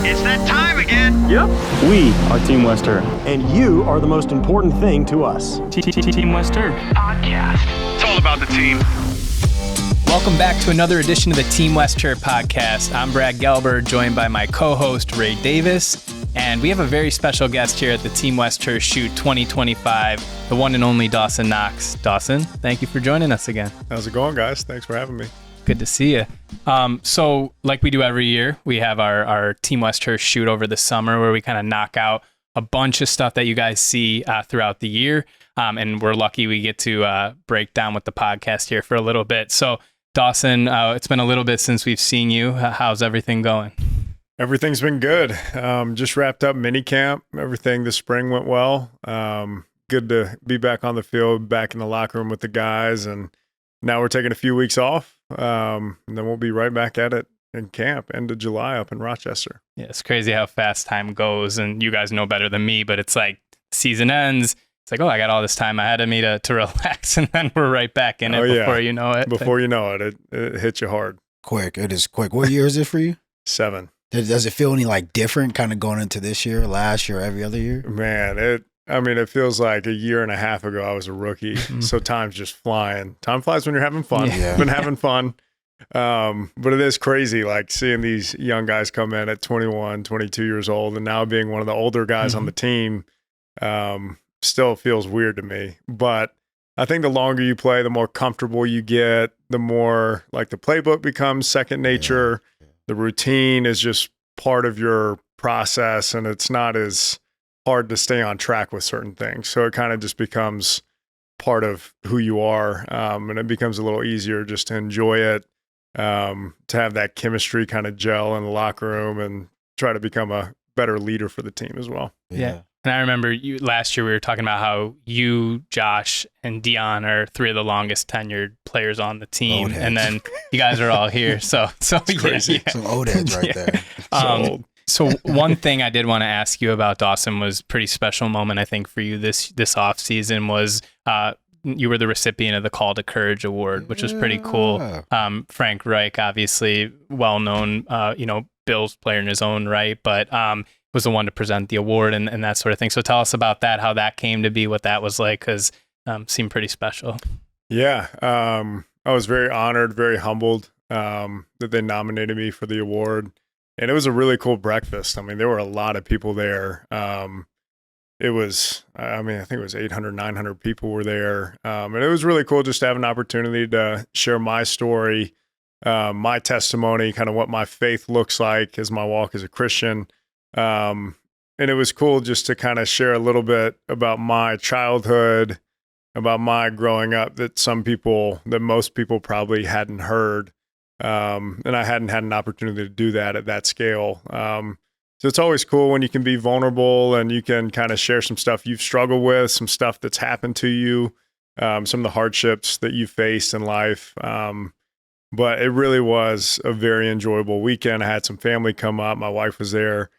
It's that time again. Yep. We are Team Wester. And you are the most important thing to us. Team Wester Podcast. It's all about the team. Welcome back to another edition of the Team Wester podcast. I'm Brad Gelber, joined by my co-host Ray Davis. And we have a very special guest here at the Team Wester Shoot 2025, the one and only Dawson Knox. Dawson, thank you for joining us again. How's it going, guys? Thanks for having me. Good to see you. So like we do every year, we have our Team Wester Shoot over the summer where we kind of knock out a bunch of stuff that you guys see throughout the year. And we're lucky we get to break down with the podcast here for a little bit. So Dawson, it's been a little bit since we've seen you. How's everything going? Everything's been good. Just wrapped up mini camp. Everything this spring went well. Good to be back on the field, back in the locker room with the guys. And now we're taking a few weeks off. And then we'll be right back at it in camp, end of July up in Rochester. Yeah, it's crazy how fast time goes. And you guys know better than me, but it's like season ends. It's like, oh, I got all this time ahead of me to relax. And then we're right back in it before you know it. Before you know it, it hits you hard. Quick. It is quick. What year is it for you? 7. Does it feel any like different kind of going into this year, last year, every other year? Man, it feels like a year and a half ago I was a rookie. So time's just flying. Time flies when you're having fun. Yeah. Been having fun. But it is crazy, like seeing these young guys come in at 21, 22 years old, and now being one of the older guys on the team, still feels weird to me. But I think the longer you play, the more comfortable you get, the more like the playbook becomes second nature. Yeah. The routine is just part of your process, and it's not as hard to stay on track with certain things. So it kind of just becomes part of who you are, and it becomes a little easier just to enjoy it, to have that chemistry kind of gel in the locker room and try to become a better leader for the team as well. Yeah. And I remember last year we were talking about how you, Josh, and Dion are 3 of the longest tenured players on the team. And then you guys are all here. So crazy. Some old heads right there. So one thing I did want to ask you about, Dawson, was a pretty special moment, I think, for you this off season was you were the recipient of the Call to Courage Award, which was pretty cool. Frank Reich, obviously well-known, Bills player in his own right, but was the one to present the award and that sort of thing. So tell us about that, how that came to be, what that was like, because seemed pretty special. Yeah, I was very honored, very humbled that they nominated me for the award. And it was a really cool breakfast. I mean, there were a lot of people there. It was, I think it was 800, 900 people were there. And it was really cool just to have an opportunity to share my story, my testimony, kind of what my faith looks like as my walk as a Christian. And it was cool just to kind of share a little bit about my childhood, about my growing up that most people probably hadn't heard. And I hadn't had an opportunity to do that at that scale. So it's always cool when you can be vulnerable and you can kind of share some stuff you've struggled with, some stuff that's happened to you, some of the hardships that you faced in life. But it really was a very enjoyable weekend. I had some family come up. My wife was there.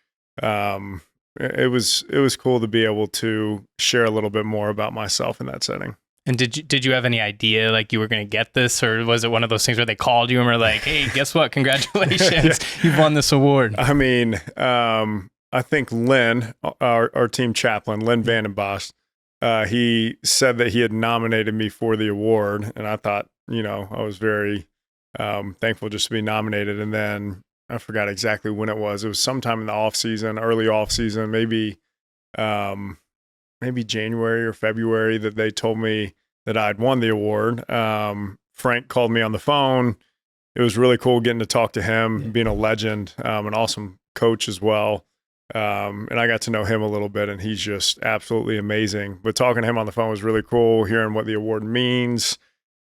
It was cool to be able to share a little bit more about myself in that setting. And did you have any idea like you were going to get this, or was it one of those things where they called you and were like, "Hey, guess what? Congratulations, you've won this award"? I mean, I think Lynn, our team chaplain, Lynn Vandenbosch, he said that he had nominated me for the award, and I thought, I was very thankful just to be nominated. And then I forgot exactly when it was. It was sometime in the early off season, maybe January or February, that they told me that I'd won the award. Frank called me on the phone. It was really cool getting to talk to him, being a legend, an awesome coach as well. And I got to know him a little bit, and he's just absolutely amazing. But talking to him on the phone was really cool, hearing what the award means.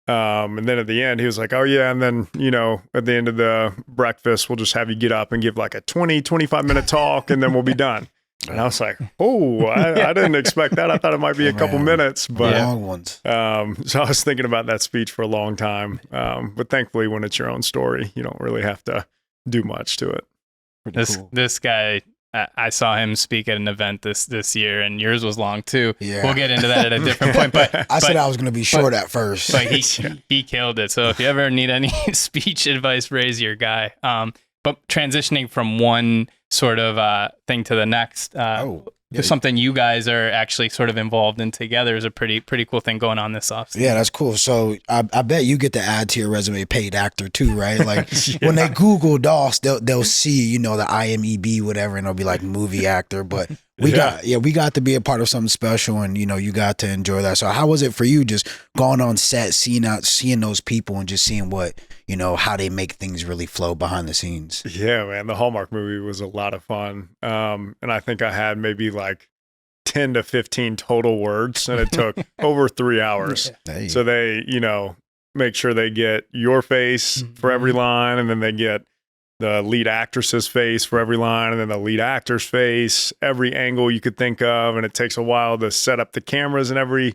And then at the end, he was like, "Oh yeah." And then, at the end of the breakfast, we'll just have you get up and give like a 25 minute talk, and then we'll be done. And I was like, "Oh, I didn't expect that. I thought it might be a couple minutes, but long ones." So I was thinking about that speech for a long time. But thankfully, when it's your own story, you don't really have to do much to it. This guy, I saw him speak at an event this year, and yours was long too. Yeah. We'll get into that at a different point. But I said I was going to be short at first. But he killed it. So if you ever need any speech advice, Ray's your guy. But transitioning from one sort of thing to the next. Something you guys are actually sort of involved in together is a pretty cool thing going on this offseason. Yeah, that's cool. So I bet you get to add to your resume paid actor too, right? Like when they Google Doss, they'll see, the IMEB, whatever, and it'll be like movie actor. But we got to be a part of something special, and you got to enjoy that. So how was it for you just going on set, seeing those people and just seeing what, how they make things really flow behind the scenes? Yeah, man, the Hallmark movie was a lot of fun. And I think I had maybe like 10 to 15 total words, and it took over 3 hours. Hey. So they, make sure they get your face for every line, and then they get the lead actress's face for every line, and then the lead actor's face, every angle you could think of. And it takes a while to set up the cameras in every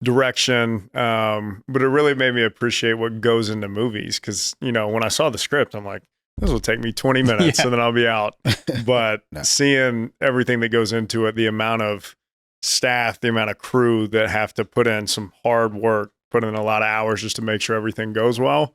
direction. But it really made me appreciate what goes into movies. Cause when I saw the script, I'm like, this will take me 20 minutes and then I'll be out. But seeing everything that goes into it, the amount of staff, the amount of crew that have to put in some hard work, put in a lot of hours just to make sure everything goes well.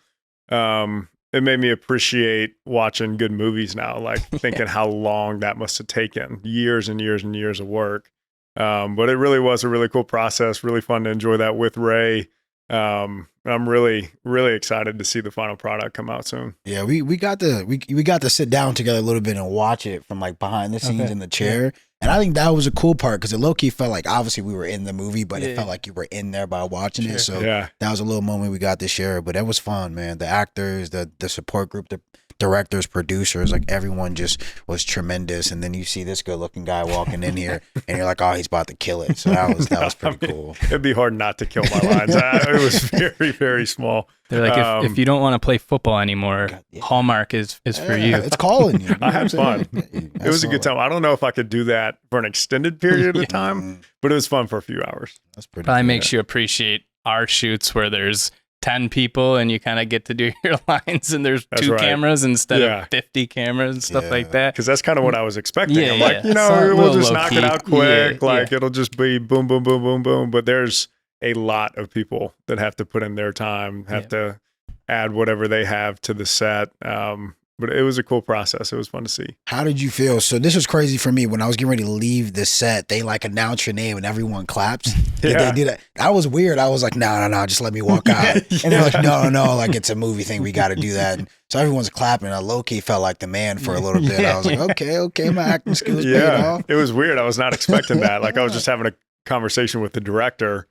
It made me appreciate watching good movies now, like thinking how long that must have taken, years and years and years of work. But it really was a really cool process, really fun to enjoy that with Ray. I'm really, really excited to see the final product come out soon. Yeah, we got to sit down together a little bit and watch it from like behind the scenes in the chair. Yeah. And I think that was a cool part because it low-key felt like obviously we were in the movie, but it felt like you were in there by watching it. So that was a little moment we got to share, but it was fun, man. The actors, the support group, the directors, producers, like everyone just was tremendous. And then you see this good-looking guy walking in here, and you're like, oh, he's about to kill it. So that was pretty cool. It'd be hard not to kill my lines. It was very, very small. They're like, if you don't want to play football anymore, Hallmark is for you. It's calling you. I had fun. It was a good time. I don't know if I could do that for an extended period of time, but it was fun for a few hours. That's pretty. Probably makes you appreciate our shoots where there's 10 people and you kind of get to do your lines and there's two cameras instead of 50 cameras and stuff like that. Because that's kind of what I was expecting. I'm like, we'll just knock it out quick. It'll just be boom, boom, boom, boom, boom. But there's a lot of people that have to put in their time, have to add whatever they have to the set. But it was a cool process. It was fun to see. How did you feel? So this was crazy for me. When I was getting ready to leave the set, they like announce your name and everyone claps. Did they do that? That was weird. I was like, no, just let me walk out. And they're like, no, like it's a movie thing. We got to do that. And so everyone's clapping. I low-key felt like the man for a little bit. I was like, okay, my acting skills paid off. It was weird. I was not expecting that. Like I was just having a conversation with the director.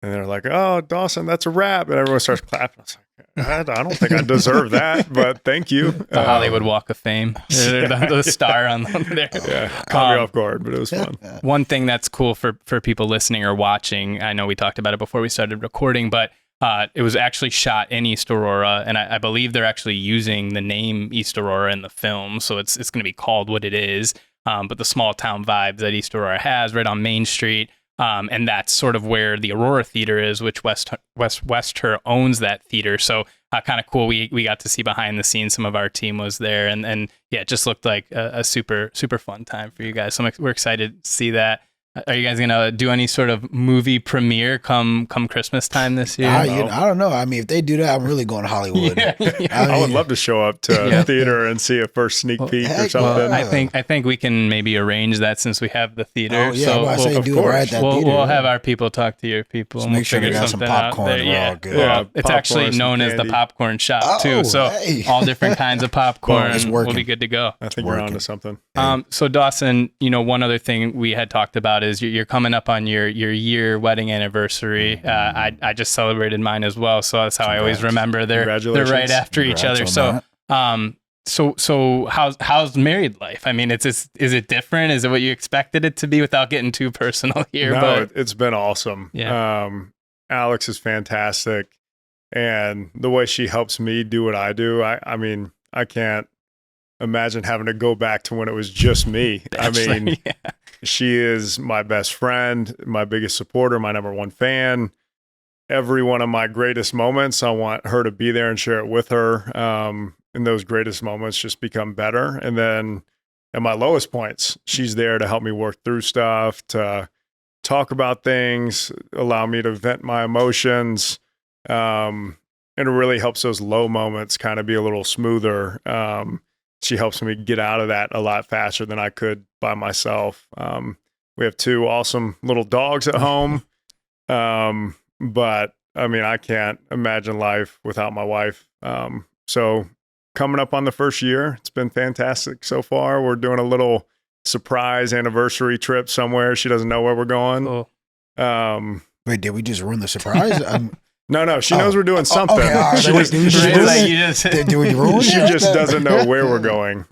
And they're like, oh, Dawson, that's a wrap. And everyone starts clapping. I was like, I don't think I deserve that, but thank you. The Hollywood Walk of Fame. The star on there. Yeah, caught me off guard, but it was fun. One thing that's cool for people listening or watching, I know we talked about it before we started recording, but it was actually shot in East Aurora, and I believe they're actually using the name East Aurora in the film, so it's going to be called what it is. But the small town vibes that East Aurora has right on Main Street. And that's sort of where the Aurora Theater is, which West-Her owns that theater. So kind of cool. We got to see behind the scenes. Some of our team was there, and it just looked like a super fun time for you guys. So we're excited to see that. Are you guys gonna do any sort of movie premiere come Christmas time this year? I don't know. I mean, if they do that, I'm really going to Hollywood. I would love to show up to a theater and see a first sneak peek or something. I think we can maybe arrange that since we have the theater. Oh, yeah, so we'll have our people talk to your people. Just and make sure they got some popcorn. Yeah, it's actually known as the popcorn shop too. So all different kinds of popcorn. We'll be good to go. I think we're onto something. So Dawson, one other thing we had talked about is you're coming up on your year wedding anniversary. I just celebrated mine as well, so that's how I always remember they're right after each other. So how's married life? I mean, is it different? Is it what you expected it to be without getting too personal here? No, it's been awesome. Yeah. Alex is fantastic, and the way she helps me do what I do, I mean, I can't imagine having to go back to when it was just me. She is my best friend, my biggest supporter, my number one fan. Every one of my greatest moments, I want her to be there and share it with her. And those greatest moments just become better. And then at my lowest points, she's there to help me work through stuff, to talk about things, allow me to vent my emotions. And it really helps those low moments kind of be a little smoother. she helps me get out of that a lot faster than I could by myself. We have 2 awesome little dogs at home. But I mean, I can't imagine life without my wife. So coming up on the first year, it's been fantastic so far. We're doing a little surprise anniversary trip somewhere. She doesn't know where we're going. Oh. Wait, did we just ruin the surprise? No, she knows we're doing something. Okay, all right. She just doesn't know where we're going.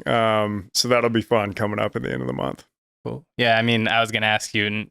So that'll be fun coming up at the end of the month. Cool. Yeah, I mean, I was going to ask you,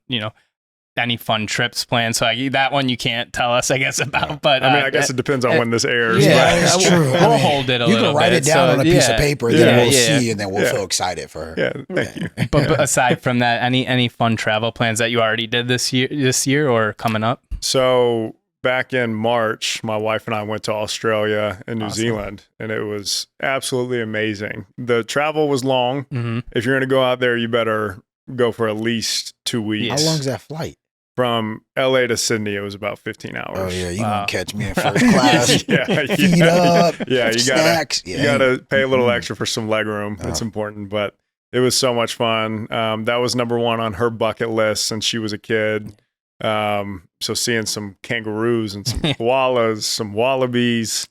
any fun trips planned. So that one you can't tell us, I guess, about. But I mean, I guess it depends on when this airs. Yeah, that's true. We'll hold it a little bit. You can write it down on a piece of paper, and then we'll see, and then we'll feel excited for her. Yeah, thank you. But aside from that, any fun travel plans that you already did this year or coming up? So back in March, my wife and I went to Australia and New Zealand, and it was absolutely amazing. The travel was long. Mm-hmm. If you're going to go out there, you better go for at least 2 weeks. How long is that flight? From LA to Sydney, it was about 15 hours. Oh yeah, you gonna catch me in first class? Feet up. Yeah, you snacks. You gotta pay a little extra for some leg room. It's important, but it was so much fun. That was number 1 on her bucket list since she was a kid. So seeing some kangaroos and some koalas, some wallabies,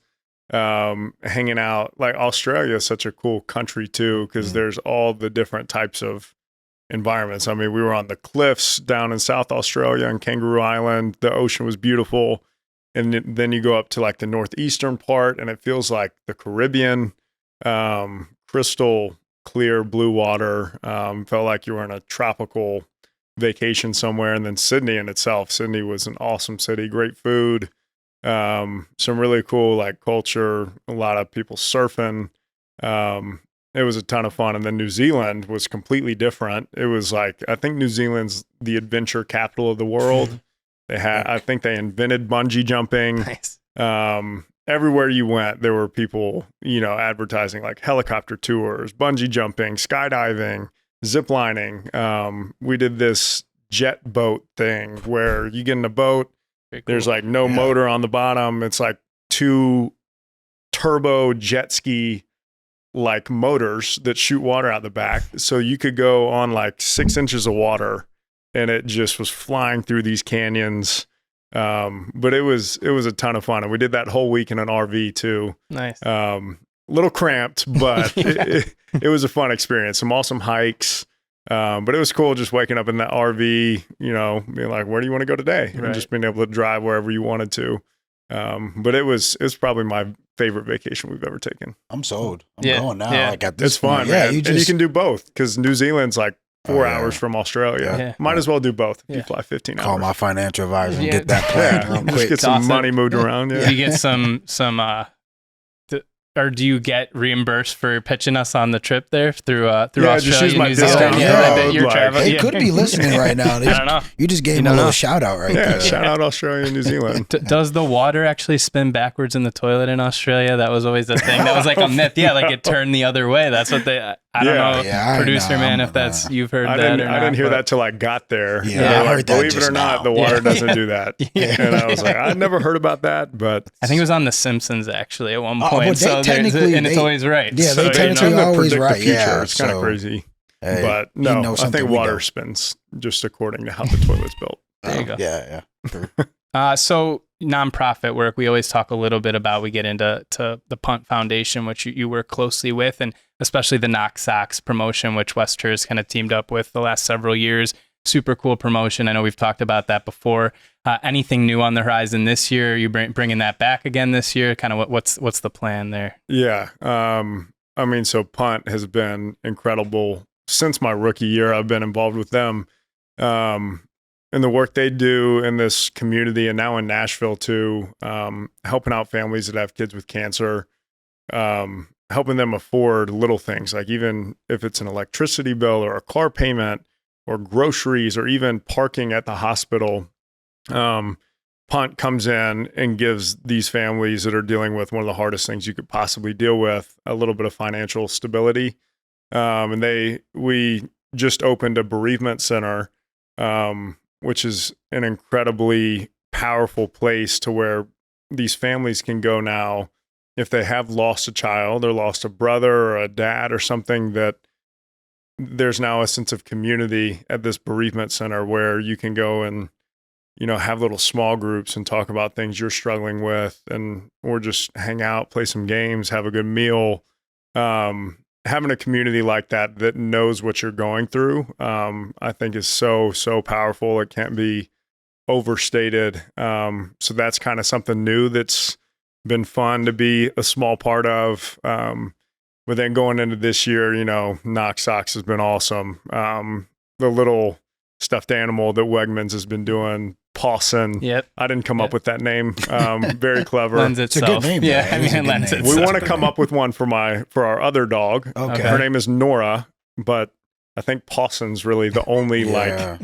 hanging out. Like Australia is such a cool country too, because there's all the different types of environments. I mean, we were on the cliffs down in South Australia on Kangaroo Island. The ocean was beautiful. And then you go up to like the northeastern part and it feels like the Caribbean, crystal clear blue water. Felt like you were in a tropical vacation somewhere. And then Sydney in itself, Sydney was an awesome city, great food, some really cool like culture, a lot of people surfing. It was a ton of fun. And then New Zealand was completely different. It was like, I think New Zealand's the adventure capital of the world. I think they invented bungee jumping. Nice. Everywhere you went, there were people, advertising like helicopter tours, bungee jumping, skydiving, zip lining. We did this jet boat thing where you get in a boat, there's like no motor on the bottom. It's like 2 turbo jet ski like motors that shoot water out the back. So you could go on like 6 inches of water and it just was flying through these canyons. But it was a ton of fun. And we did that whole week in an RV too. Nice. Little cramped, but it was a fun experience. Some awesome hikes. But it was cool just waking up in that RV, being like, where do you want to go today? And just being able to drive wherever you wanted to. But it was probably my favorite vacation we've ever taken. I'm sold. I'm going now. Yeah. Like at this it's fun, point. man. And you can do both because New Zealand's like 4 hours from Australia. Yeah. Might as well do both if you fly 15 hours. Call my financial advisor and get that plan real quick. Just get some money moved around. Do you get some or do you get reimbursed for pitching us on the trip there through Australia, just use my New Zealand? discount. They could be listening right now. I don't know. You just gave them a little shout out right there. Shout out Australia and New Zealand. Does the water actually spin backwards in the toilet in Australia? That was always a thing. That was like a myth. Yeah, like it turned the other way. That's what I don't know, producer man, if that's you've heard that or not. I didn't hear that till I got there. Yeah, I heard that. Believe it or not, the water doesn't do that. And I was like, I'd never heard about that, but I think it was on The Simpsons actually at one point. But so it's always right. Yeah, they technically always right. Yeah, it's kind of crazy. But no, I think water spins just according to how the toilet's built. There you go. Yeah. So nonprofit work, we always talk a little bit about. We get into the Punt Foundation, which you work closely with, and especially the Knox Sox promotion, which Wester has kind of teamed up with the last several years. Super cool promotion. I know we've talked about that before. Anything new on the horizon this year? Are you bringing that back again this year? Kind of what's the plan there? Yeah. I mean, so Punt has been incredible since my rookie year. I've been involved with them. And the work they do in this community and now in Nashville too, helping out families that have kids with cancer, helping them afford little things, like even if it's an electricity bill or a car payment or groceries or even parking at the hospital. Punt comes in and gives these families that are dealing with one of the hardest things you could possibly deal with a little bit of financial stability. And we just opened a bereavement center, which is an incredibly powerful place to where these families can go now if they have lost a child or lost a brother or a dad or something, that there's now a sense of community at this bereavement center where you can go and, have little small groups and talk about things you're struggling with, or just hang out, play some games, have a good meal. Having a community like that knows what you're going through, I think is so, so powerful. It can't be overstated. So that's kind of something new that's been fun to be a small part of. But then going into this year, Knox Socks has been awesome. The little stuffed animal that Wegmans has been doing, Dawson. Yep. I didn't come up with that name. Very clever. Lends It's a itself. good name. Yeah, though. It is a it good lends name. itself. We want to come up with one for our other dog. Okay. Her name is Nora, but I think Dawson's really the only Yeah.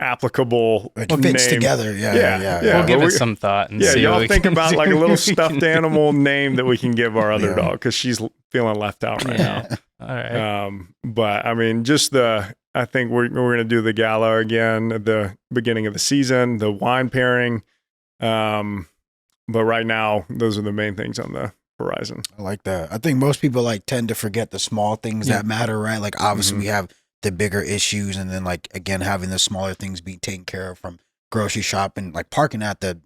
applicable It fits name. together. Yeah. We'll give Well, it some thought and Yeah, see. y'all what we think can about do. like a little stuffed animal name that we can give our other Yeah. dog, because she's feeling left out right now. All right. But I mean, I think we're going to do the gala again at the beginning of the season, the wine pairing. But right now, those are the main things on the horizon. I like that. I think most people tend to forget the small things that matter, right? Like obviously we have the bigger issues, and then again having the smaller things be taken care of, from grocery shopping, like parking at the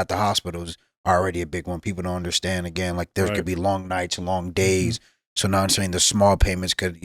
hospital is already a big one. People don't understand, again, there Right. could be long nights, long days. So now I'm saying the small payments could,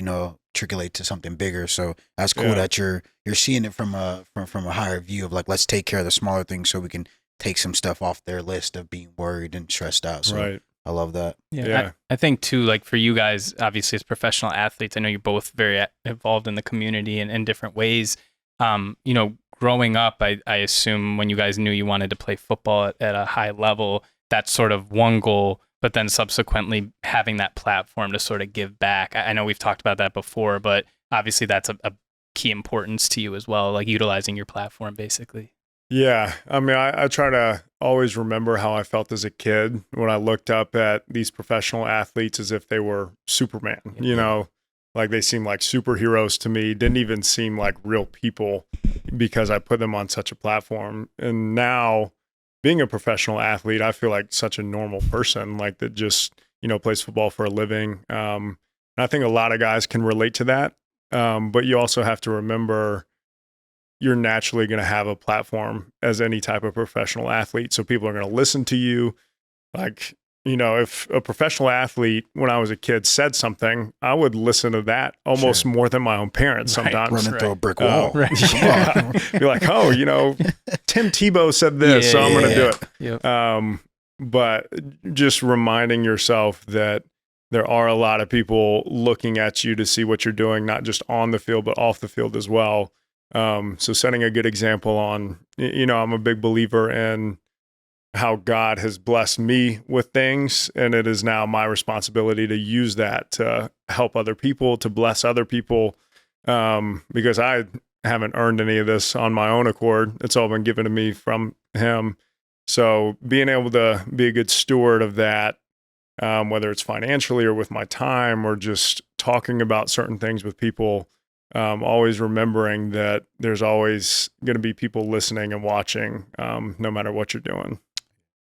triculate to something bigger. So that's cool that you're seeing it from a higher view of let's take care of the smaller things so we can take some stuff off their list of being worried and stressed out. So Right. I love that. Yeah. I think too, for you guys, obviously as professional athletes, I know you're both very involved in the community in different ways. Growing up, I assume when you guys knew you wanted to play football at a high level, that's sort of one goal, but then subsequently having that platform to sort of give back. I know we've talked about that before, but obviously that's a key importance to you as well, utilizing your platform basically. Yeah. I mean, I try to always remember how I felt as a kid when I looked up at these professional athletes as if they were Superman, they seemed like superheroes to me, didn't even seem like real people because I put them on such a platform. And now being a professional athlete, I feel like such a normal person, that just, plays football for a living. And I think a lot of guys can relate to that. But you also have to remember you're naturally going to have a platform as any type of professional athlete. So people are going to listen to you. If a professional athlete, when I was a kid, said something, I would listen to that almost more than my own parents sometimes. Running through a brick wall. Yeah. Be like, Tim Tebow said this, so I'm going to do it. Yep. But just reminding yourself that there are a lot of people looking at you to see what you're doing, not just on the field, but off the field as well. So setting a good example on, I'm a big believer in how God has blessed me with things, and it is now my responsibility to use that to help other people, to bless other people, because I haven't earned any of this on my own accord. It's all been given to me from Him. So being able to be a good steward of that, whether it's financially or with my time or just talking about certain things with people, always remembering that there's always going to be people listening and watching, no matter what you're doing.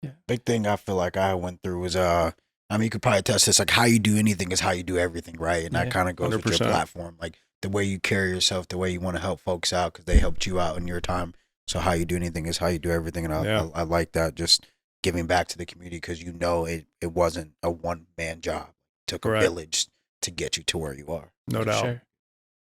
Yeah. Big thing I feel like I went through was, you could probably test this, how you do anything is how you do everything, right? And that kind of goes 100%. With your platform, the way you carry yourself, the way you want to help folks out because they helped you out in your time. So how you do anything is how you do everything. And I like that, just giving back to the community, because it wasn't a one-man job. It took a village to get you to where you are. No doubt. Sure.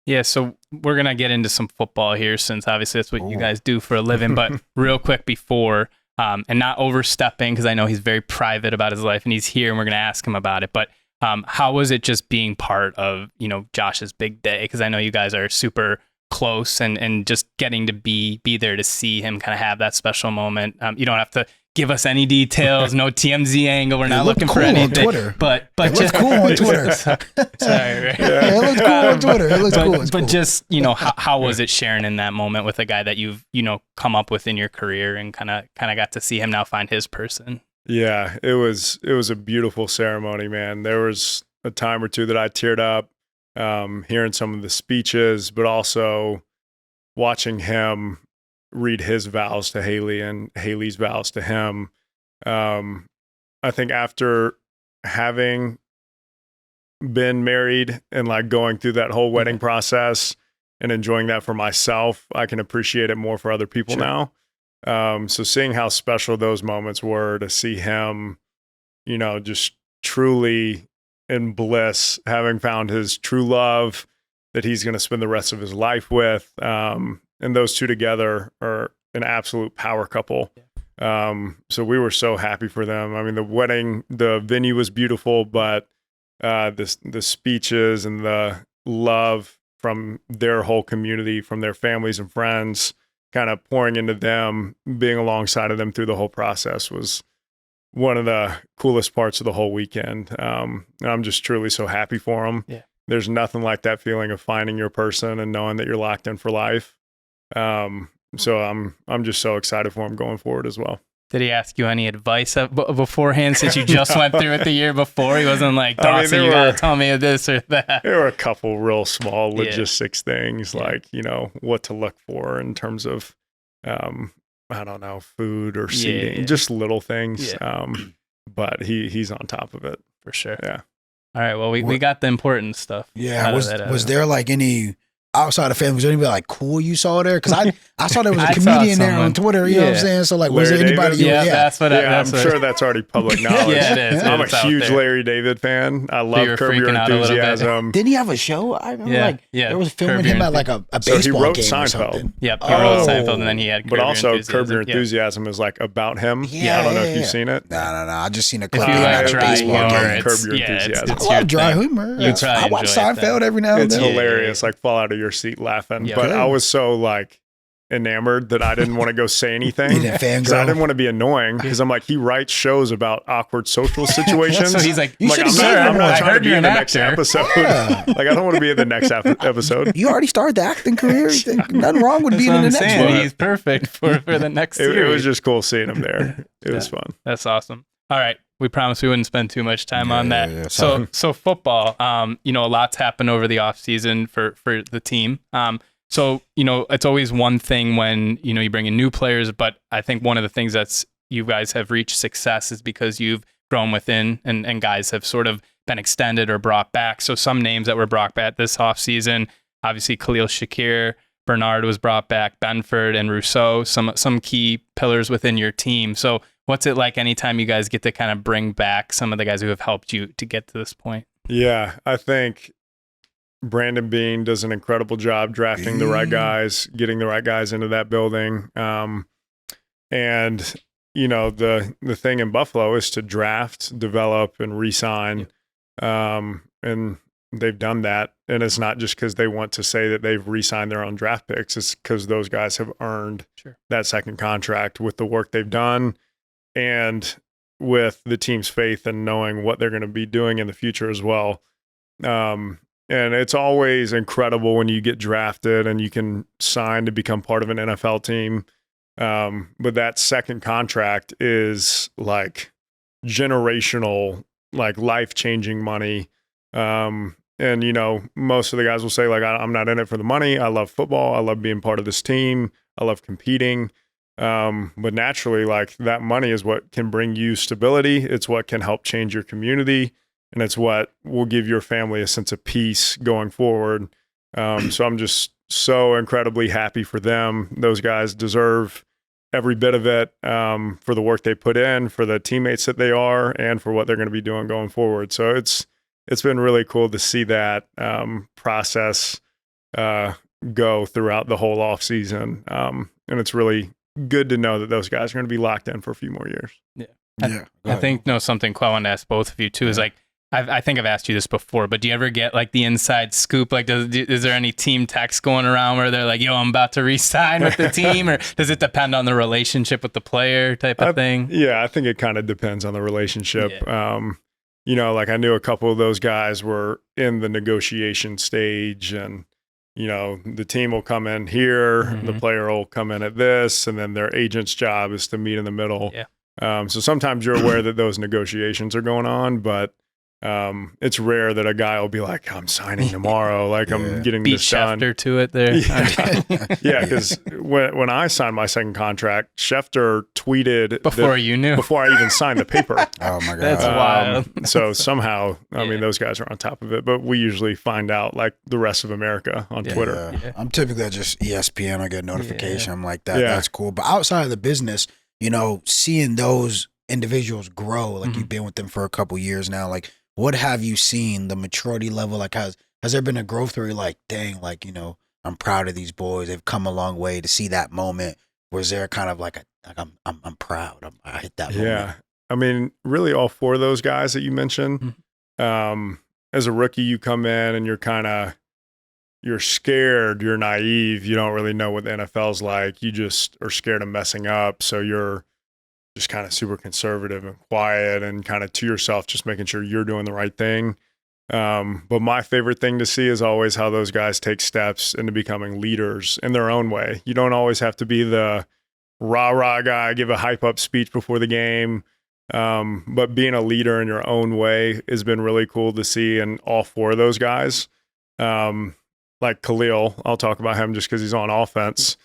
Yeah, so we're going to get into some football here, since obviously that's what you guys do for a living. But real quick before, and not overstepping, because I know he's very private about his life and he's here and we're going to ask him about it. But how was it just being part of, Josh's big day? Because I know you guys are super close, and just getting to be there to see him kind of have that special moment. You don't have to give us any details, no TMZ angle. We're not looking for anything. On Twitter. But it looks cool on Twitter. Sorry, right? Yeah, it looks cool on Twitter. It looks cool. But just, how was it sharing in that moment with a guy that you've, come up with in your career, and kind of got to see him now find his person? Yeah, it was a beautiful ceremony, man. There was a time or two that I teared up, hearing some of the speeches, but also watching him read his vows to Haley and Haley's vows to him. I think after having been married and like going through that whole wedding process and enjoying that for myself, I can appreciate it more for other people now. So seeing how special those moments were, to see him, you know, just truly in bliss, having found his true love that he's going to spend the rest of his life with. And those two together are an absolute power couple. So we were so happy for them. I mean, the venue was beautiful, but the speeches and the love from their whole community, from their families and friends, kind of pouring into them, being alongside of them through the whole process was one of the coolest parts of the whole weekend. And I'm just truly so happy for them. Yeah. There's nothing like that feeling of finding your person and knowing that you're locked in for life. So I'm just so excited for him going forward as well. Did he ask you any advice beforehand, since you just went through it the year before? He wasn't like, Dawson, you gotta tell me this or that. There were a couple real small logistics things, like, you know, what to look for in terms of, I don't know, food or seating, just little things. But he's on top of it. For sure. Yeah. All right. Well, we got the important stuff. Yeah. Was there like any outside of family, was there anybody like cool you saw there? Because I saw there was a comedian there on Twitter, you know what I'm saying? So like, was there anybody? That's what I'm sure that's already public knowledge. It is. I'm a huge Larry David fan. I love Curb Your Enthusiasm. Didn't he have a show? I remember there was filming him at like a baseball he wrote game Seinfeld. or something. Yep, he wrote Seinfeld, and then he had But also Curb Your Enthusiasm is like about him. I don't know if you've seen it. No. I just seen a clip at a baseball game. Curb Your Enthusiasm. I love dry humor. I watch Seinfeld every now and then. It's hilarious. Like fall out of your seat laughing. But I was so like enamored that I didn't want to go say anything. You didn't fangirl? I didn't want to be annoying, because I'm like, he writes shows about awkward social situations. So he's like, I'm not trying to be in the next episode. Like, I don't want to be in the next episode. You already started the acting career. Nothing wrong with being in the next one. He's perfect for the next series. It was just cool seeing him there. It was fun. That's awesome. All right. We promised we wouldn't spend too much time on that. So football, you know, a lot's happened over the offseason for the team. So, you know, it's always one thing when, you know, you bring in new players, but I think one of the things that's you guys have reached success is because you've grown within and guys have sort of been extended or brought back. So some names that were brought back this offseason, obviously Khalil Shakir, Bernard was brought back, Benford and Rousseau, some key pillars within your team. So what's it like anytime you guys get to kind of bring back some of the guys who have helped you to get to this point? Yeah, I think Brandon Bean does an incredible job drafting the right guys, getting the right guys into that building. And, you know, the thing in Buffalo is to draft, develop, and re-sign. And they've done that. And it's not just because they want to say that they've re-signed their own draft picks. It's because those guys have earned that second contract with the work they've done and with the team's faith and knowing what they're going to be doing in the future as well. And it's always incredible when you get drafted and you can sign to become part of an NFL team. But that second contract is like generational, like life-changing money. And, you know, most of the guys will say, like, I'm not in it for the money. I love football. I love being part of this team. I love competing. But naturally, like, that money is what can bring you stability. It's what can help change your community. And it's what will give your family a sense of peace going forward. So I'm just so incredibly happy for them. Those guys deserve every bit of it, for the work they put in, for the teammates that they are, and for what they're going to be doing going forward. So it's been really cool to see that process go throughout the whole off season. And it's really good to know that those guys are going to be locked in for a few more years. Yeah. I think something I wanted to ask both of you too is like, I think I've asked you this before, but do you ever get like the inside scoop? Like, is there any team text going around where they're like, yo, I'm about to re-sign with the team? Or does it depend on the relationship with the player type of thing? Yeah, I think it kind of depends on the relationship. Yeah. You know, like I knew a couple of those guys were in the negotiation stage and, you know, the team will come in here, the player will come in at this, and then their agent's job is to meet in the middle. Yeah. So sometimes you're aware that those negotiations are going on, but It's rare that a guy will be like, I'm signing tomorrow. Like I'm getting Beat this done. Schefter to it there. Yeah, because when I signed my second contract, Schefter tweeted Before you knew. before I even signed the paper. Oh my god, That's wild. So somehow, I mean, those guys are on top of it. But we usually find out like the rest of America on Twitter. Yeah. I'm typically at just ESPN. I get a notification. I'm like that. Yeah. That's cool. But outside of the business, you know, seeing those individuals grow, like you've been with them for a couple years now, like. What have you seen, the maturity level? Like, has there been a growth where you're like, dang, like, you know, I'm proud of these boys. They've come a long way to see that moment. Was there kind of like I'm proud. I hit that moment. Yeah. I mean, really all four of those guys that you mentioned, as a rookie, you come in and you're scared, you're naive. You don't really know what the NFL's like. You just are scared of messing up. So you're just kind of super conservative and quiet and kind of to yourself, just making sure you're doing the right thing. But my favorite thing to see is always how those guys take steps into becoming leaders in their own way. You don't always have to be the rah-rah guy, give a hype up speech before the game. But being a leader in your own way has been really cool to see in all four of those guys. Like Khalil, I'll talk about him just because he's on offense.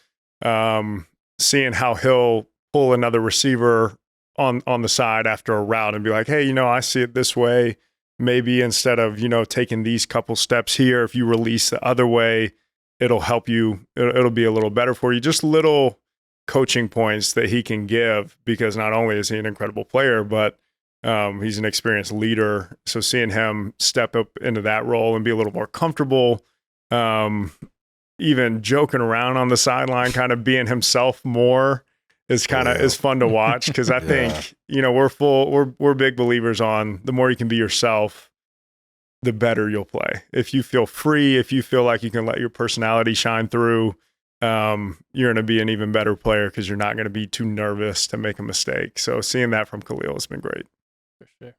Seeing how he'll pull another receiver on the side after a route and be like, hey, you know, I see it this way. Maybe instead of, you know, taking these couple steps here, if you release the other way, it'll help you. It'll be a little better for you. Just little coaching points that he can give, because not only is he an incredible player, but he's an experienced leader. So seeing him step up into that role and be a little more comfortable, even joking around on the sideline, kind of being himself more, is fun to watch, because I think, you know, we're big believers on the more you can be yourself, the better you'll play. If you feel free, if you feel like you can let your personality shine through, you're going to be an even better player, because you're not going to be too nervous to make a mistake. So seeing that from Khalil has been great. For sure.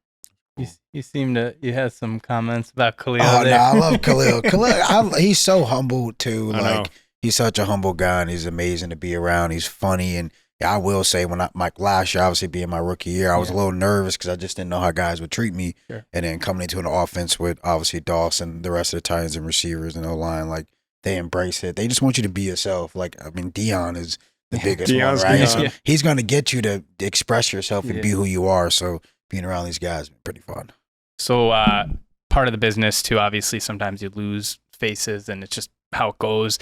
You had some comments about Khalil. Oh, there. no, I love Khalil. He's so humble too. Like, he's such a humble guy, and he's amazing to be around. He's funny, and I will say, when last year, obviously being my rookie year, I was a little nervous because I just didn't know how guys would treat me. Sure. And then coming into an offense with obviously Dawson, the rest of the Titans and receivers and O-line, like, they embrace it. They just want you to be yourself. Like, I mean, Dion is the biggest one, right? So he's going to get you to express yourself and be who you are. So being around these guys has been pretty fun. So part of the business too, obviously sometimes you lose faces, and it's just how it goes.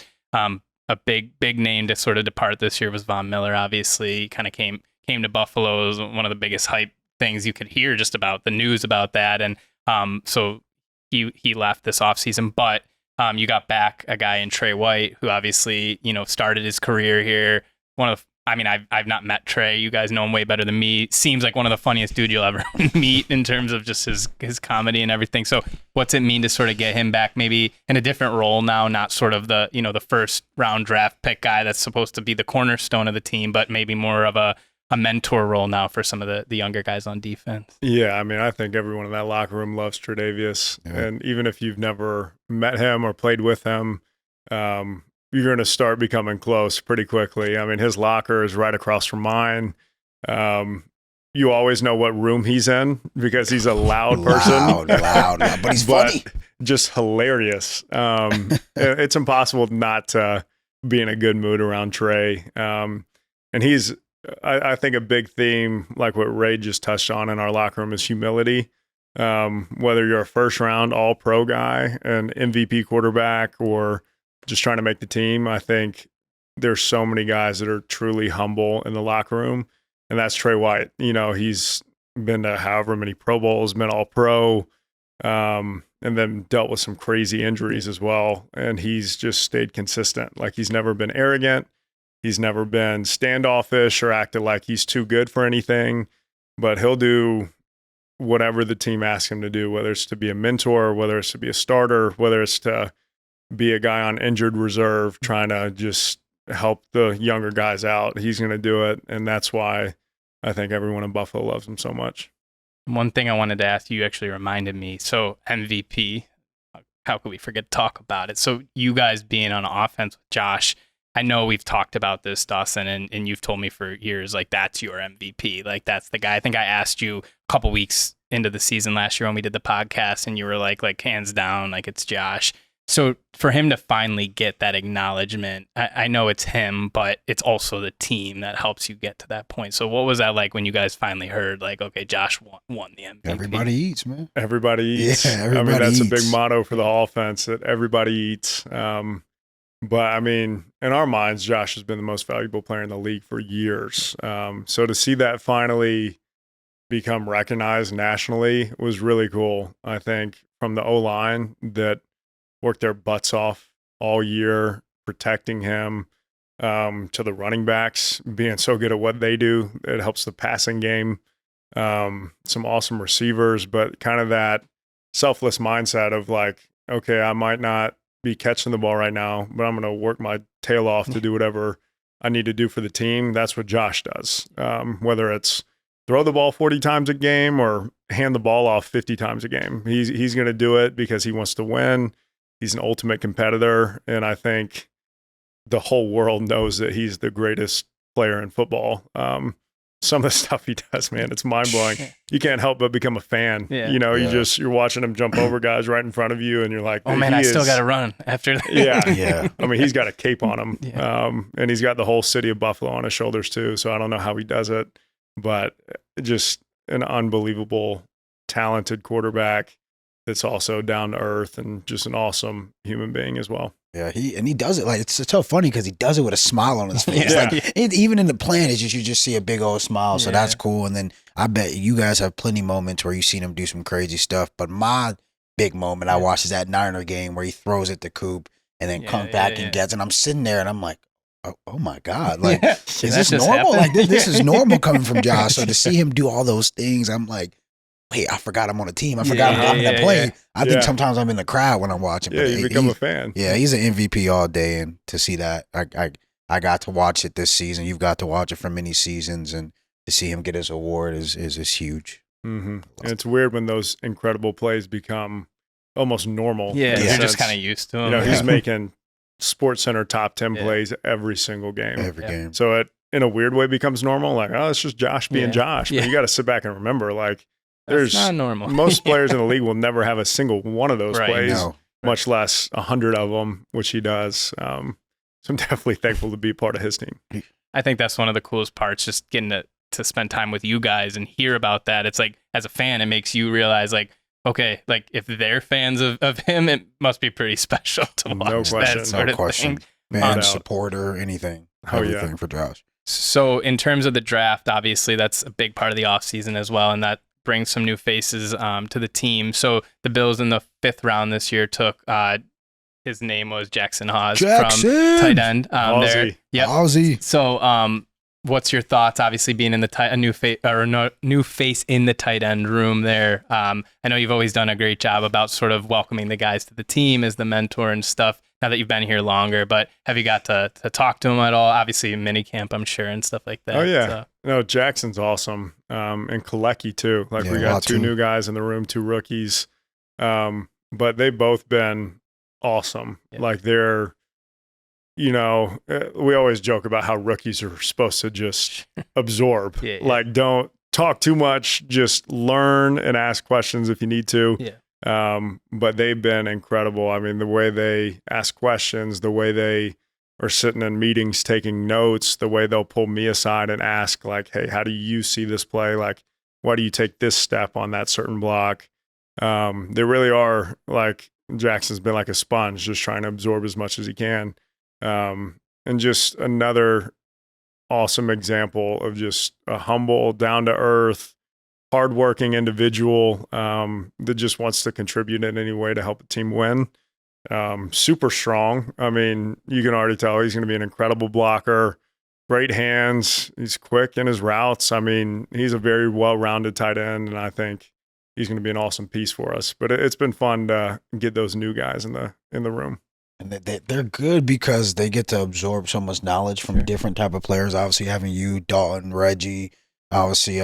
A big name to sort of depart this year was Von Miller. Obviously, kind of came to Buffalo. It was one of the biggest hype things you could hear, just about the news about that. And so he left this offseason, but you got back a guy in Trey White, who obviously, you know, started his career here. I've not met Trey. You guys know him way better than me. Seems like one of the funniest dude you'll ever meet in terms of just his comedy and everything. So what's it mean to sort of get him back, maybe in a different role now, not sort of the, you know, the first round draft pick guy that's supposed to be the cornerstone of the team, but maybe more of a mentor role now for some of the younger guys on defense? Yeah, I mean, I think everyone in that locker room loves Tre'Davious. Yeah. And even if you've never met him or played with him, you're going to start becoming close pretty quickly. I mean, his locker is right across from mine. You always know what room he's in, because he's a loud person. Loud, but he's funny. Just hilarious. It's impossible not to be in a good mood around Trey. And he's, I think, a big theme, like what Ray just touched on in our locker room, is humility. Whether you're a first round all-pro guy, an MVP quarterback, or just trying to make the team, I think there's so many guys that are truly humble in the locker room, and that's Trey White. You know, he's been to however many Pro Bowls, been all-pro, and then dealt with some crazy injuries as well, and he's just stayed consistent. Like, he's never been arrogant. He's never been standoffish or acted like he's too good for anything, but he'll do whatever the team asks him to do, whether it's to be a mentor, whether it's to be a starter, whether it's to be a guy on injured reserve trying to just help the younger guys out. He's going to do it, and that's why I think everyone in Buffalo loves him so much. One thing I wanted to ask you actually reminded me. So MVP, how could we forget to talk about it? So you guys being on offense with Josh, I know we've talked about this, Dawson, and you've told me for years, like, that's your MVP. Like, that's the guy. I think I asked you a couple weeks into the season last year when we did the podcast, and you were like hands down, like it's Josh. So for him to finally get that acknowledgement, I know it's him, but it's also the team that helps you get to that point. So what was that like when you guys finally heard, like, okay, Josh won the MVP? Everybody eats, man. Everybody eats. Yeah, everybody that's eats. a big motto for the offense, that everybody eats. But I mean, in our minds, Josh has been the most valuable player in the league for years. So to see that finally become recognized nationally was really cool. I think from the O-line that worked their butts off all year protecting him, to the running backs being so good at what they do. It helps the passing game. Some awesome receivers, but kind of that selfless mindset of like, okay, I might not be catching the ball right now, but I'm going to work my tail off to do whatever I need to do for the team. That's what Josh does. Whether it's throw the ball 40 times a game or hand the ball off 50 times a game, he's going to do it because he wants to win. He's an ultimate competitor, and I think the whole world knows that he's the greatest player in football. Some of the stuff he does, man, it's mind-blowing. You can't help but become a fan. Yeah. You know, you're watching him jump over guys right in front of you, and you're like, oh man, I still got to run after that. Yeah. I mean, he's got a cape on him, and he's got the whole city of Buffalo on his shoulders too, so I don't know how he does it, but just an unbelievable, talented quarterback that's also down to earth and just an awesome human being as well. Yeah, he does it like it's so funny because he does it with a smile on his face. Yeah. Like even in the plan, it's just you just see a big old smile. So that's cool. And then I bet you guys have plenty moments where you've seen him do some crazy stuff. But my big moment I watched is that Niner game where he throws it to Coop and then comes back and gets. And I'm sitting there and I'm like, oh my God, like is this normal? Like this is normal coming from Josh. So to see him do all those things, I'm like, wait, I forgot I'm on a team. I forgot I'm in the play. I think sometimes I'm in the crowd when I'm watching. Yeah, you become a fan. Yeah, he's an MVP all day, and to see that, I got to watch it this season. You've got to watch it for many seasons, and to see him get his award is huge. Mm-hmm. And it's weird when those incredible plays become almost normal. Yeah, you're just kind of used to him. You know, he's making SportsCenter top 10 plays every single game. Every game. So it, in a weird way, becomes normal. Like, oh, it's just Josh being Josh. But you got to sit back and remember, like, there's not normal. Most players in the league will never have a single one of those plays, No. much less 100 of them, which he does. So I'm definitely thankful to be part of his team. I think that's one of the coolest parts, just getting to spend time with you guys and hear about that. It's like, as a fan, it makes you realize, like, okay, like if they're fans of him, it must be pretty special to watch that sort of thing. Man, supporter, anything. Everything for Josh. So in terms of the draft, obviously that's a big part of the offseason as well, and that brings some new faces to the team. So the Bills in the 5th round this year took his name was Jackson Hawes from tight end. Aussie. Yep. Aussie. So what's your thoughts? Obviously being in the new face in the tight end room there. I know you've always done a great job about sort of welcoming the guys to the team as the mentor and stuff. Now that you've been here longer, but have you got to talk to him at all? Obviously mini camp, I'm sure, and stuff like that. Oh yeah. So. No, Jackson's awesome. And Kalecki too. Like we got 2 new guys in the room, 2 rookies. But they've both been awesome. Yeah. Like they're, you know, we always joke about how rookies are supposed to just absorb. Like don't talk too much, just learn and ask questions if you need to. Yeah. But they've been incredible. I mean, the way they ask questions, the way they are sitting in meetings taking notes, the way they'll pull me aside and ask, like, hey, how do you see this play? Like, why do you take this step on that certain block? They really are, like, Jackson's been like a sponge, just trying to absorb as much as he can. And just another awesome example of just a humble, down-to-earth, hardworking individual that just wants to contribute in any way to help a team win. Super strong. I mean, you can already tell he's going to be an incredible blocker, great hands. He's quick in his routes. I mean, he's a very well-rounded tight end, and I think he's going to be an awesome piece for us. But it's been fun to get those new guys in the room. And they're good because they get to absorb so much knowledge from different type of players. Obviously, having you, Dalton, Reggie, obviously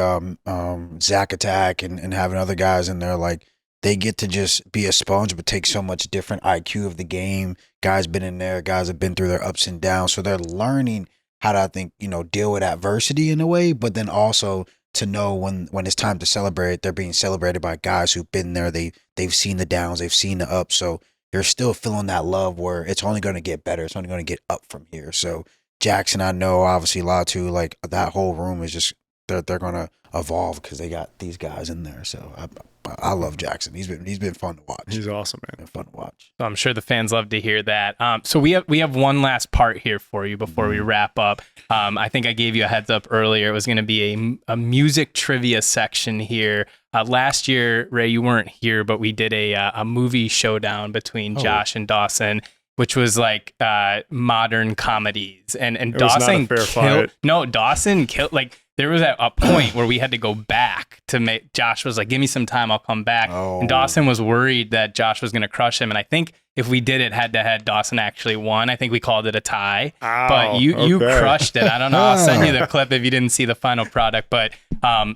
Zach Attack and having other guys in there, like they get to just be a sponge but take so much different IQ of the game. Guys been in there, guys have been through their ups and downs, so they're learning how to, I think, you know, deal with adversity in a way, but then also to know when it's time to celebrate, they're being celebrated by guys who've been there. They've seen the downs, they've seen the ups. So you're still feeling that love where it's only going to get better. It's only going to get up from here. So Jackson, I know, obviously Latu, like that whole room is just they're going to evolve because they got these guys in there. So I love Jackson. He's been fun to watch. He's awesome, man. Been fun to watch. So I'm sure the fans love to hear that. So we have one last part here for you before we wrap up. I think I gave you a heads up earlier. It was going to be a music trivia section here. Last year, Ray, you weren't here, but we did a movie showdown between Josh and Dawson, which was like modern comedies. And It Dawson was not a fair killed. fight. No, Dawson killed. Like there was a point where we had to go back to make. Josh was like, "Give me some time, I'll come back." Oh. And Dawson was worried that Josh was going to crush him. And I think if we did it head to head, Dawson actually won. I think we called it a tie. Ow, But you okay. crushed it. I don't know. I'll send you the clip if you didn't see the final product. But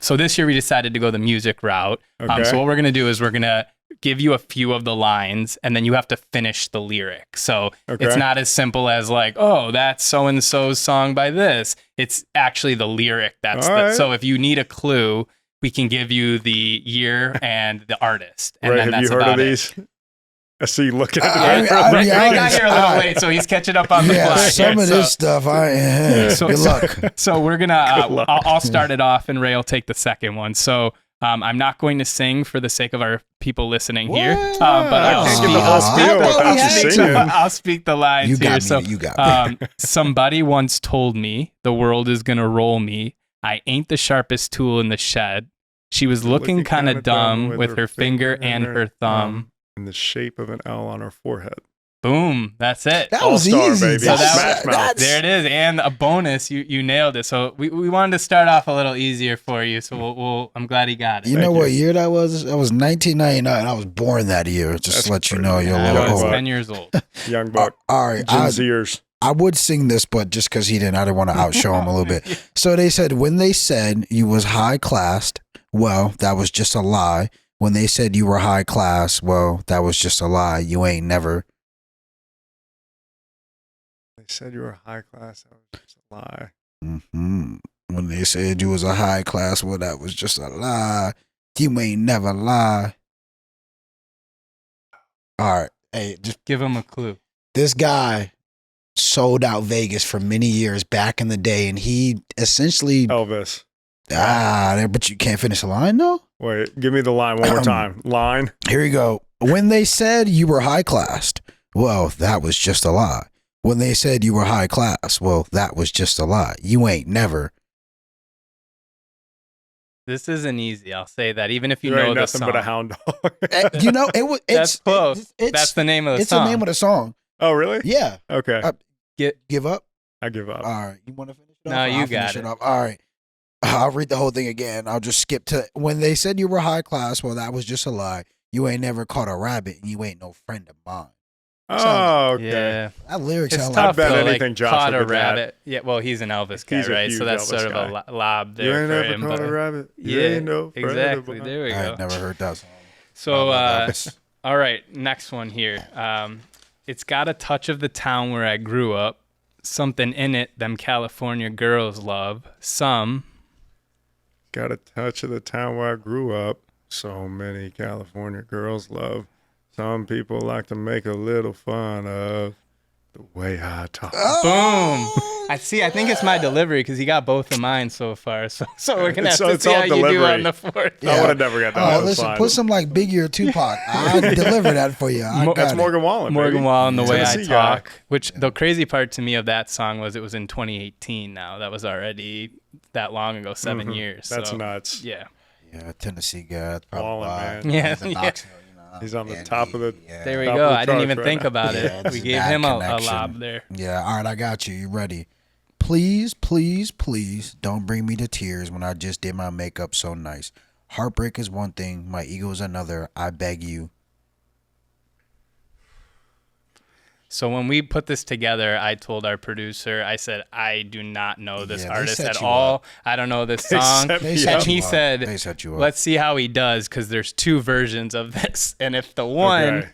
so this year we decided to go the music route. Okay. So what we're going to do is we're going to give you a few of the lines and then you have to finish the lyric. So Okay. it's not as simple as like, oh, that's so-and-so's song by this. It's actually the lyric. That's All right. So if you need a clue, we can give you the year and the artist. And Ray, then have that's you heard about of it. these? I see you looking at the I- paper. I- Ray, be Ray got honest, here a little I- late, so he's catching up on the Yeah, fly. some here, of so- this stuff, good luck. So we're gonna. luck. I'll start it off, and Ray will take the second one. So I'm not going to sing for the sake of our people listening here, but I'll can't get the the whole whole spiel spiel without you singing. I'll speak the lines You here. got So me. You got me. somebody once told me the world is gonna roll me. I ain't the sharpest tool in the shed. She was looking kind of dumb with her finger and her thumb. In the shape of an L on her forehead. Boom. That's it. That was All-star, easy. baby. So that- Smash Mouth. that's- There it is, and a bonus. You nailed it. So we wanted to start off a little easier for you. So we'll I'm glad he got it. You know Thank what you. year that was? That was 1999. I was born that year. Just That's to let you pretty know, you're a I little was old. 10 years old. Young buck. All right, Gen Zers. I would sing this, but just because he didn't, I didn't want to outshow him a little bit. So they said, when they said you was high classed, well, that was just a lie. When they said you were high class, well, that was just a lie. You ain't never. They said you were high class. That was just a lie. Mm-hmm. When they said you was a high class, well, that was just a lie. You ain't never lie. All right. Hey, just Give him a clue. this guy sold out Vegas for many years back in the day, and he essentially Elvis. but you can't finish the line though. Wait, give me the line one more time. Line. Here you go. When they said you were high classed, well, that was just a lie. When they said you were high class, well, that was just a lie. You ain't never. This isn't easy. I'll say that. Even if you You know ain't the nothing song. but a hound dog. You know, it was. That's close. It's, That's the name of the it's song. the name of the song. Oh, really? Yeah. Okay. Give up. I give up. All right. You want to finish it off? No, you I'll got finish it. off. All right. I'll read the whole thing again. I'll just skip to when they said you were high class. Well, that was just a lie. You ain't never caught a rabbit, and you ain't no friend of mine. Oh, okay. Yeah. That lyrics It's sound tough bet though. anything Like, Josh caught would a get that. rabbit. Yeah, well, he's an Elvis guy, He's a right? So huge that's Elvis sort of guy. a lob You there ain't for never him. caught But a rabbit. You yeah, ain't no friend of exactly. mine. There we I go. had never heard that song. So, Elvis. all right, next one here. It's got a touch of the town where I grew up. Something in it them California girls love. Some. Got a touch of the town where I grew up. So many California girls love. Some people like to make a little fun of the way I talk. Boom. I see. I think it's my delivery because he got both of mine so far. So we're gonna have So to it's see all how you do delivery. on the fourth. I would have never got that. Oh, That was listen, fine. put some like Biggie or Tupac. I deliver that for you. I Mo- got That's it. Morgan Wallen. Morgan baby. Wallen, the way I Tennessee guy. talk. Which the crazy part to me of that song was it was in 2018. Now that was already that long ago, 7 years. That's so, nuts. Yeah. Yeah, Tennessee guy. That's probably Wallen, why. man. Yeah, He's in yeah. Knoxville, you know. He's on the And top of the- yeah. There we Top go. of the I didn't charts even right think now. about Yeah, it. it's We a gave bad him a connection. lob there. Yeah, all right, I got you. You ready? Please, please, please don't bring me to tears when I just did my makeup so nice. Heartbreak is one thing, my ego is another. I beg you. So when we put this together, I told our producer, I said, I do not know this Yeah, they artist set at you all. up. I don't know this They song. set They me set And up. he you up. said, They set you up. let's see how he does because there's two versions of this. And if the one, Okay.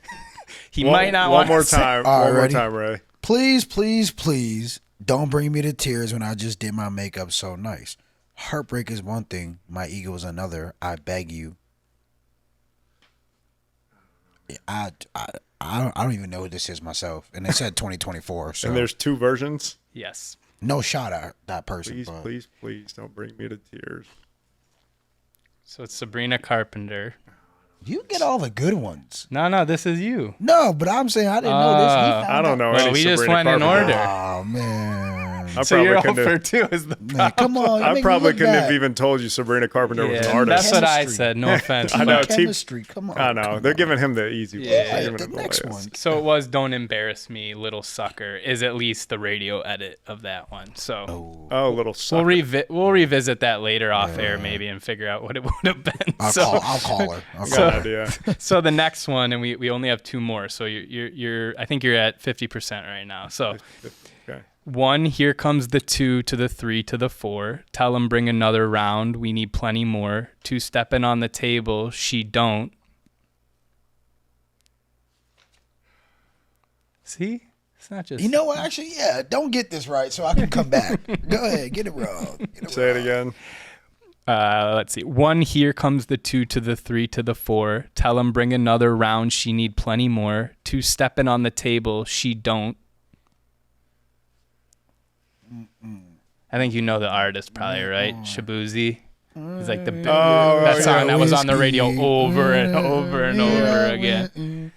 he might not want One more to say- time. All right, One more ready? time, Ray. Please, please, please don't bring me to tears when I just did my makeup so nice. Heartbreak is one thing. My ego is another. I beg you. I don't even know who this is myself. And they said 2024. So. And there's 2 versions? Yes. No shot at that person. Please, but. please don't bring me to tears. So it's Sabrina Carpenter. You get all the good ones. No, this is you. No, but I'm saying I didn't know this. I don't know. Well, any we just Sabrina went in Carpenter. order. Oh, man. So you're 0 for 2 is the problem. Man, come on. I probably couldn't have even told you Sabrina Carpenter was an Yeah, artist. that's what I Chemistry. said. No offense. I know. but- Chemistry. Come on. I know. come They're on. giving him the easy one. Yeah. They're giving The him the next last. one. So it was "Don't Embarrass Me, Little Sucker" is at least the radio edit of that one. So Oh, little sucker. we'll revisit that later off air maybe and figure out what it would have been. I'll call her. Good idea. So the next one, and we only have 2 more. So you're I think you're at 50% right now. So Okay. 1, here comes the 2 to the 3 to the 4. Tell him bring another round. We need plenty more. 2 stepping on the table. She don't. See? It's not just. You know what? Actually, yeah. Don't get this right so I can come back. Go ahead. Get it wrong. Say it again. Let's see. 1, here comes the 2 to the 3 to the 4. Tell him bring another round. She need plenty more. 2 stepping on the table. She don't. I think you know the artist probably, right? Shabuzi. He's like that song that was on the radio over and over and over again.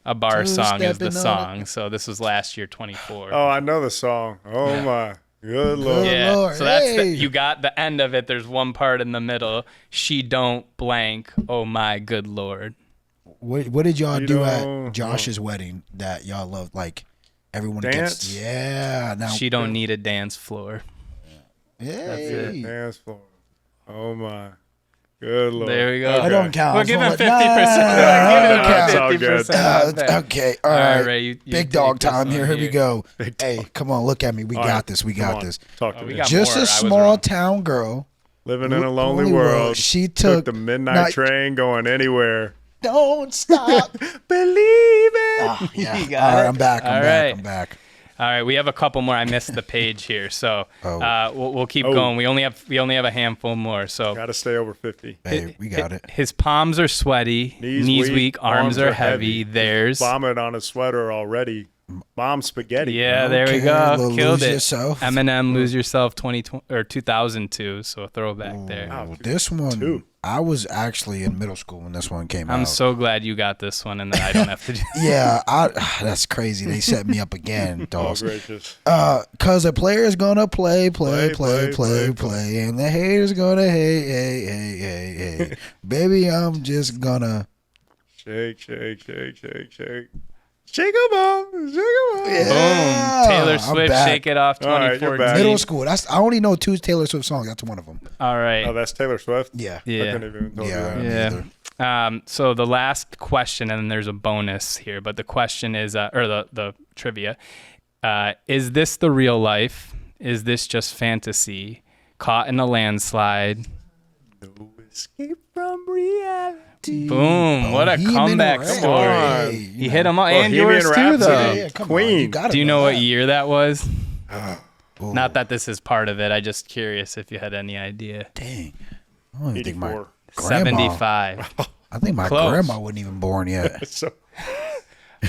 A bar song is the song. So this was last year, 24. Oh, I know the song. Oh, my. Good Lord. Yeah, Lord, so that's hey. you got the end of it. There's one part in the middle. She don't blank. Oh my good Lord. What did y'all do don't- at Josh's wedding that y'all loved? Like everyone Dance? gets. Yeah. Now. She don't need a dance floor. Hey. Dance floor. Oh, my. Good Lord. There we go. Okay. I don't count. We're giving 50%. That's all good. 50%. Okay. All right. Ray, you Big take dog this time one here. Here we go. Big Hey, dog. come on. Look at me. We All got right, this. We come got on. this. Talk to Oh, me. we got Just more. I a was small wrong. town girl. Living in a lonely world. She Took took the midnight night- train going anywhere. Don't stop. Believe it. Oh, yeah. You All got right. it. I'm back. All I'm back. right. I'm back. All right, we have a couple more. I missed the page here, so we'll keep Oh. going. We only have a handful more. So Got to stay over 50. Hey, we got it. His palms are sweaty, knees weak, arms are heavy. There's Vomit on his sweater already. Mom spaghetti. yeah, there we Okay, go, little killed Lose it. Yourself. Eminem, Lose Yourself, 2002. So a throwback there. Wow, This one, 2002. I was actually in middle school when this one came I'm out. so glad you got this one, and that I don't have to do. Yeah, that's crazy. They set me up again, Oh, Dawson. gracious. Cause a player's gonna play, and Play. the hater's gonna hey. Baby, I'm just gonna. Shake, shake, shake, shake, shake. Shake 'em off. Shake 'em off. Yeah, Boom, Taylor I'm Swift, back. Shake It Off, All right, you're 2014. back. Middle school. I only know 2 Taylor Swift songs. That's one of them. All right. Oh, that's Taylor Swift? Yeah. I Yeah. couldn't even tell you Yeah. that. me Yeah. either. So the last question, and then there's a bonus here, but the question is, or the trivia, is this the real life? Is this just fantasy? Caught in a landslide. No escape from reality. Boom! What a Bohemian comeback Rhapsody. story. You He know. hit them all, and Bohemian yours too, Rhapsody. though. Yeah, come Queen. on. You gotta Do you know what that. year that was? Ooh, Not that this is part of it. I just curious if you had any idea. Dang. I don't even think my 84. grandma. 75. I think my Close. grandma wasn't even born yet. So,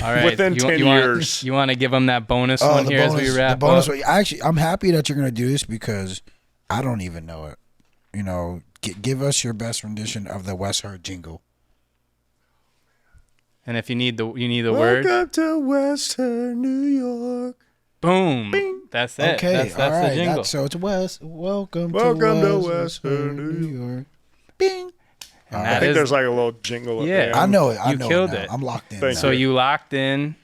All right. Within 10 years. You want to give them that bonus one the here bonus, as we wrap the bonus up? one. Actually, I'm happy that you're gonna do this because I don't even know it. You know, give us your best rendition of the West Her jingle. And if you need the word, welcome to Western New York. boom. That's it. Okay, That's all right. the jingle. So it's West. Welcome Welcome to to Western Western New York. Bing. And I that think is- there's like a little jingle at Yeah. the end. I know it. I You know killed it. Now. it. I'm locked in. Thank now. So you locked in,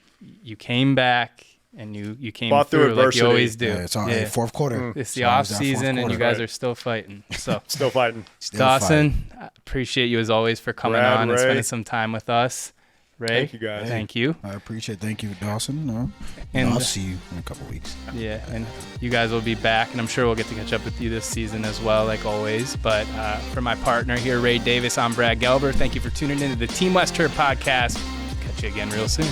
you came back, and you came Fought through through like you adversity. always do. Yeah, it's all Yeah. right. Fourth quarter. It's the So I off was that fourth season, and you quarter. guys Right. are still fighting. So Still fighting. Still Dawson, I appreciate you as always for coming Brad, on and Ray. spending some time with us. Ray, Thank you, guys. Thank you. I appreciate. Thank you, Dawson. And- I'll see you in a couple weeks. Yeah, and you guys will be back, and I'm sure we'll get to catch up with you this season as well, like always. But for my partner here, Ray Davis, I'm Brad Gelber. Thank you for tuning into the Team West Her podcast. Catch you again real soon.